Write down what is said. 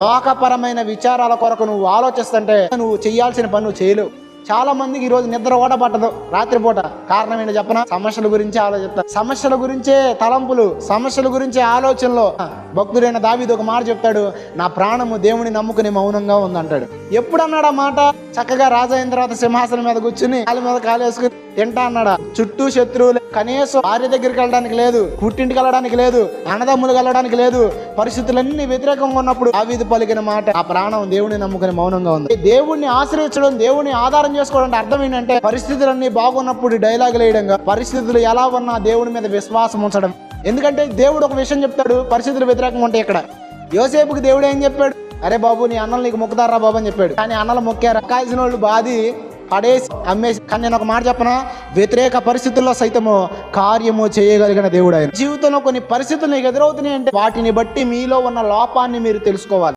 లోకపరమైన విచారాల కొరకు నువ్వు ఆలోచిస్తుంటే నువ్వు చేయాల్సిన పని నువ్వు చేయలేవు. చాలా మందికి ఈరోజు నిద్ర ఓట పట్టదు రాత్రిపూట. కారణం ఏంటో చెప్పనా? సమస్యల గురించి ఆలోచిస్తారు, సమస్యల గురించే తలంపులు, సమస్యల గురించే ఆలోచనలో. భక్తుడైన దావీదు ఒక మాట చెప్తాడు, నా ప్రాణము దేవుని నమ్ముకుని మౌనంగా ఉందంటాడు. ఎప్పుడు అన్నాడు ఆ మాట? చక్కగా రాజు అయిన తర్వాత సింహాసనం మీద కూర్చుని కాలు మీద కాలు వేసుకుని తింటా అన్నాడా? చుట్టూ శత్రువులు, కనీసం భార్య దగ్గరికి వెళ్ళడానికి లేదు, పుట్టింటికి వెళ్ళడానికి లేదు, అన్నదమ్ములు వెళ్ళడానికి లేదు, పరిస్థితులన్నీ వ్యతిరేకంగా ఉన్నప్పుడు దావీదు పలికిన మాట, ఆ ప్రాణం దేవుని నమ్ముకుని మౌనంగా ఉంది. దేవుణ్ణి ఆశ్రయించడం, దేవుని ఆధారం చేసుకోవడం అర్థం ఏంటంటే పరిస్థితులన్నీ బాగున్నప్పుడు డైలాగులు వేయడంగా, పరిస్థితులు ఎలా ఉన్నా దేవుని మీద విశ్వాసం ఉంచడం. ఎందుకంటే దేవుడు ఒక విషయం చెప్తాడు, పరిస్థితులు వ్యతిరేకంగా ఉంటాయి. ఇక్కడ యోసేపుకి దేవుడు ఏం చెప్పాడు? అరే బాబు, నీ అన్నలు నీకు మొక్కుతారా బాబు అని చెప్పాడు. కానీ అన్నలు మొక్కారు, కాల్సిన వాళ్ళు బాధి పడేసి అమ్మేసి. కానీ నేను ఒక మాట చెప్పనా? వ్యతిరేక పరిస్థితుల్లో సైతము కార్యము చేయగలిగిన దేవుడు ఆయన. జీవితంలో కొన్ని పరిస్థితులు నీకు ఎదురవుతున్నాయి అంటే వాటిని బట్టి మీలో ఉన్న లోపాన్ని మీరు తెలుసుకోవాలి.